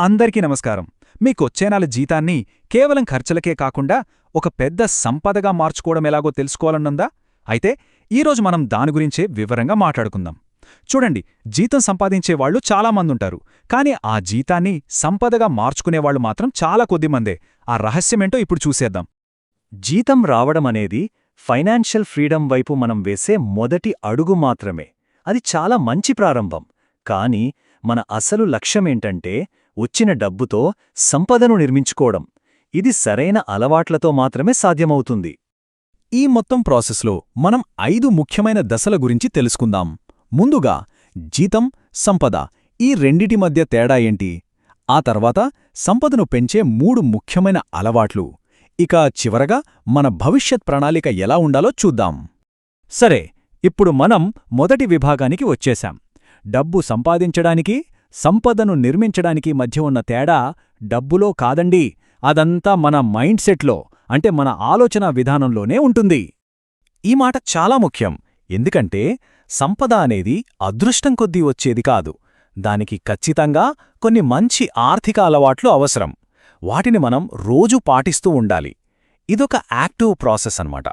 అందరికీ నమస్కారం. మీకొచ్చే నెల జీతాన్ని కేవలం ఖర్చులకే కాకుండా ఒక పెద్ద సంపదగా మార్చుకోవడం ఎలాగో తెలుసుకోవాలనుందా? అయితే ఈరోజు మనం దాని గురించే వివరంగా మాట్లాడుకుందాం. చూడండి, జీతం సంపాదించేవాళ్లు చాలామందుంటారు. కానీ ఆ జీతాన్ని సంపదగా మార్చుకునేవాళ్లు మాత్రం చాలా కొద్దిమందే. ఆ రహస్యమేంటో ఇప్పుడు చూసేద్దాం. జీతం రావడమనేది ఫైనాన్షియల్ ఫ్రీడమ్ వైపు మనం వేసే మొదటి అడుగు మాత్రమే. అది చాలా మంచి ప్రారంభం. కానీ మన అసలు లక్ష్యమేంటంటే వచ్చిన డబ్బుతో సంపదను నిర్మించుకోవడం. ఇది సరైన అలవాట్లతో మాత్రమే సాధ్యమవుతుంది. ఈ మొత్తం ప్రాసెస్లో మనం 5 ముఖ్యమైన దశల గురించి తెలుసుకుందాం. ముందుగా జీతం, సంపద, ఈ రెండిటి మధ్య తేడా ఏంటి? ఆ తర్వాత సంపదను పెంచే 3 ముఖ్యమైన అలవాట్లు. ఇక చివరగా మన భవిష్యత్ ప్రణాళిక ఎలా ఉండాలో చూద్దాం. సరే, ఇప్పుడు మనం మొదటి విభాగానికి వచ్చేశాం. డబ్బు సంపాదించడానికి, సంపదను నిర్మించడానికి మధ్య ఉన్న తేడా డబ్బులో కాదండి, అదంతా మన మైండ్ సెట్లో, అంటే మన ఆలోచనా విధానంలోనే ఉంటుంది. ఈ మాట చాలా ముఖ్యం. ఎందుకంటే సంపద అనేది అదృష్టం కొద్దీ వచ్చేది కాదు. దానికి ఖచ్చితంగా కొన్ని మంచి ఆర్థిక అలవాట్లు అవసరం. వాటిని మనం రోజూ పాటిస్తూ ఉండాలి. ఇదొక యాక్టివ్ ప్రాసెస్ అన్నమాట.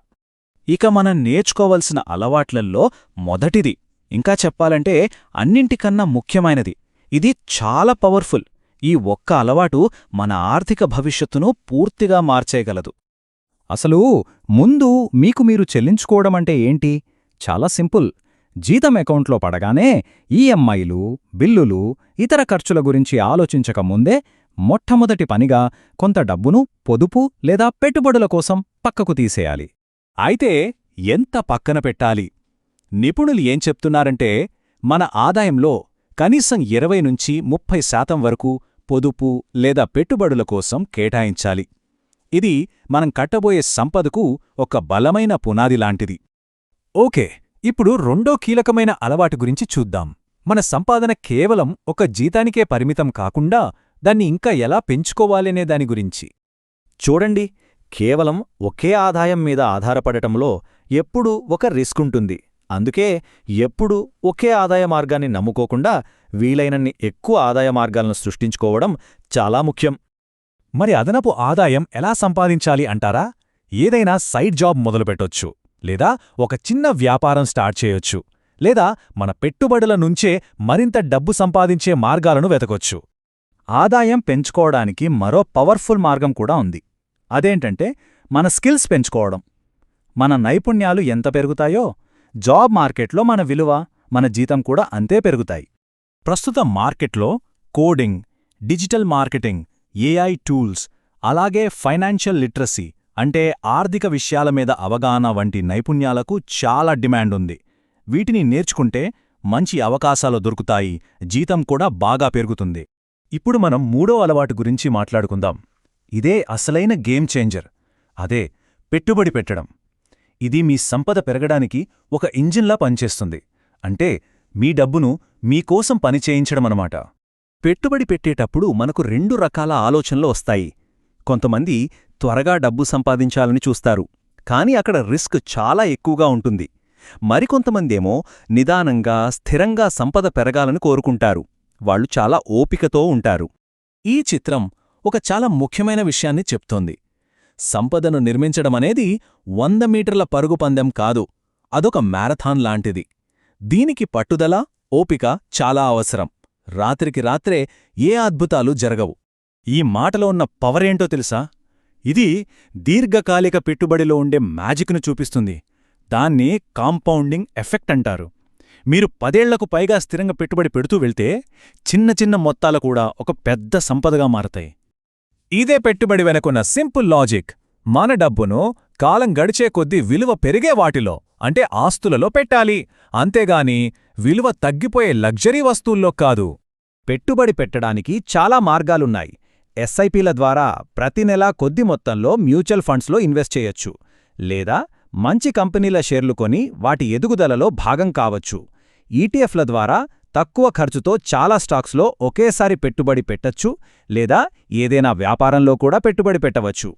ఇక మనం నేర్చుకోవలసిన అలవాట్లల్లో మొదటిది, ఇంకా చెప్పాలంటే అన్నింటికన్నా ముఖ్యమైనది, ఇది చాలా పవర్ఫుల్. ఈ ఒక్క అలవాటు మన ఆర్థిక భవిష్యత్తును పూర్తిగా మార్చేయగలదు. అసలు ముందు మీకు మీరు చెల్లించుకోవడమంటే ఏంటి? చాలా సింపుల్. జీతం అకౌంట్లో పడగానే ఈఎంఐలు, బిల్లులు, ఇతర ఖర్చుల గురించి ఆలోచించకముందే మొట్టమొదటి పనిగా కొంత డబ్బును పొదుపు లేదా పెట్టుబడుల కోసం పక్కకు తీసేయాలి. అయితే ఎంత పక్కన పెట్టాలి? నిపుణులు ఏం చెప్తున్నారంటే మన ఆదాయంలో కనీసం 20-30% వరకు పొదుపు లేదా పెట్టుబడుల కోసం కేటాయించాలి. ఇది మనం కట్టబోయే సంపదకు ఒక బలమైన పునాదిలాంటిది. ఓకే, ఇప్పుడు రెండో కీలకమైన అలవాటు గురించి చూద్దాం. మన సంపాదన కేవలం ఒక జీతానికే పరిమితం కాకుండా దాన్ని ఇంకా ఎలా పెంచుకోవాలనే దాని గురించి. చూడండి, కేవలం ఒకే ఆదాయం మీద ఆధారపడటంలో ఎప్పుడూ ఒక రిస్క్ ఉంటుంది. అందుకే ఎప్పుడూ ఒకే ఆదాయ మార్గాన్ని నమ్ముకోకుండా వీలైనన్ని ఎక్కువ ఆదాయ మార్గాలను సృష్టించుకోవడం చాలా ముఖ్యం. మరి అదనపు ఆదాయం ఎలా సంపాదించాలి అంటారా? ఏదైనా సైడ్ జాబ్ మొదలుపెట్టొచ్చు, లేదా ఒక చిన్న వ్యాపారం స్టార్ట్ చేయొచ్చు, లేదా మన పెట్టుబడుల నుంచే మరింత డబ్బు సంపాదించే మార్గాలను వెతకొచ్చు. ఆదాయం పెంచుకోవడానికి మరో పవర్ఫుల్ మార్గం కూడా ఉంది. అదేంటంటే మన స్కిల్స్ పెంచుకోవడం. మన నైపుణ్యాలు ఎంత పెరుగుతాయో జాబ్ మార్కెట్లో మన విలువ, మన జీతం కూడా అంతే పెరుగుతాయి. ప్రస్తుత మార్కెట్లో coding, digital marketing, AI tools, అలాగే ఫైనాన్షియల్ లిటరసీ అంటే ఆర్థిక విషయాల మీద అవగాహన వంటి నైపుణ్యాలకు చాలా డిమాండ్ ఉంది. వీటిని నేర్చుకుంటే మంచి అవకాశాలు దొరుకుతాయి, జీతం కూడా బాగా పెరుగుతుంది. ఇప్పుడు మనం మూడో అలవాటు గురించి మాట్లాడుకుందాం. ఇదే అసలైన గేమ్ చేంజర్. అదే పెట్టుబడి పెట్టడం. ఇది మీ సంపద పెరగడానికి ఒక ఇంజిన్లా పనిచేస్తుంది. అంటే మీ డబ్బును మీకోసం పనిచేయించడమన్నమాట. పెట్టుబడి పెట్టేటప్పుడు మనకు 2 రకాల ఆలోచనలు వస్తాయి. కొంతమంది త్వరగా డబ్బు సంపాదించాలని చూస్తారు, కానీ అక్కడ రిస్క్ చాలా ఎక్కువగా ఉంటుంది. మరికొంతమందేమో నిదానంగా, స్థిరంగా సంపద పెరగాలని కోరుకుంటారు. వాళ్ళు చాలా ఓపికతో ఉంటారు. ఈ చిత్రం ఒక చాలా ముఖ్యమైన విషయాన్ని చెప్తోంది. సంపదను నిర్మించడమనేది 100 మీటర్ల పరుగు పందెం కాదు, అదొక మ్యారథాన్ లాంటిది. దీనికి పట్టుదల, ఓపిక చాలా అవసరం. రాత్రికి రాత్రే ఏ అద్భుతాలు జరగవు. ఈ మాటలో ఉన్న పవరేంటో తెలుసా? ఇది దీర్ఘకాలిక పెట్టుబడిలో ఉండే మ్యాజిక్ను చూపిస్తుంది. దాన్ని కాంపౌండింగ్ ఎఫెక్ట్ అంటారు. మీరు 10 ఏళ్లకు పైగా స్థిరంగా పెట్టుబడి పెడుతూ వెళ్తే చిన్న చిన్న మొత్తాలు కూడా ఒక పెద్ద సంపదగా మారతాయి. ఇదే పెట్టుబడి వెనుకున్న సింపుల్ లాజిక్. మన డబ్బును కాలం గడిచే కొద్దీ విలువ పెరిగే వాటిలో, అంటే ఆస్తులలో పెట్టాలి, అంతేగాని విలువ తగ్గిపోయే లగ్జరీ వస్తువుల్లో కాదు. పెట్టుబడి పెట్టడానికి చాలా మార్గాలున్నాయి. ఎస్ఐపిల ద్వారా ప్రతి నెలా కొద్ది మొత్తంలో మ్యూచువల్ ఫండ్స్లో ఇన్వెస్ట్ చేయొచ్చు, లేదా మంచి కంపెనీల షేర్లు కొని వాటి ఎదుగుదలలో భాగం కావచ్చు. ఈటీఎఫ్ల ద్వారా తక్కువ ఖర్చుతో చాలా స్టాక్స్లో ఒకేసారి పెట్టుబడి పెట్టచ్చు, లేదా ఏదైనా వ్యాపారంలో కూడా పెట్టుబడి పెట్టవచ్చు.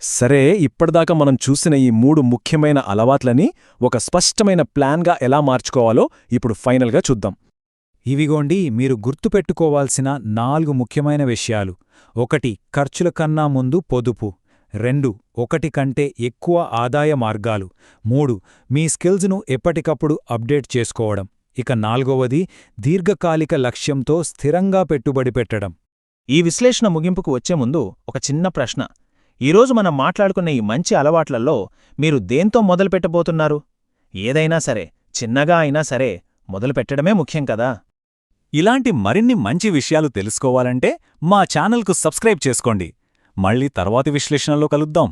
సరే, ఇప్పటిదాకా మనం చూసిన ఈ 3 ముఖ్యమైన అలవాట్లని ఒక స్పష్టమైన ప్లాన్గా ఎలా మార్చుకోవాలో ఇప్పుడు ఫైనల్గా చూద్దాం. ఇవిగోండి మీరు గుర్తుపెట్టుకోవాల్సిన 4 ముఖ్యమైన విషయాలు. 1 ఖర్చుల కన్నా ముందు పొదుపు. 2 1 కంటే ఎక్కువ ఆదాయ మార్గాలు. 3 మీ స్కిల్స్ను ఎప్పటికప్పుడు అప్డేట్ చేసుకోవడం. ఇక 4వది దీర్ఘకాలిక లక్ష్యంతో స్థిరంగా పెట్టుబడి పెట్టడం. ఈ విశ్లేషణ ముగింపుకు వచ్చే ముందు ఒక చిన్న ప్రశ్న. ఈరోజు మనం మాట్లాడుకున్న ఈ మంచి అలవాట్లలో మీరు దేంతో మొదలుపెట్టబోతున్నారు? ఏదైనా సరే, చిన్నగా అయినా సరే, మొదలుపెట్టడమే ముఖ్యం కదా. ఇలాంటి మరిన్ని మంచి విషయాలు తెలుసుకోవాలంటే మా ఛానల్కు సబ్స్క్రైబ్ చేసుకోండి. మళ్ళీ తర్వాతి విశ్లేషణలో కలుద్దాం.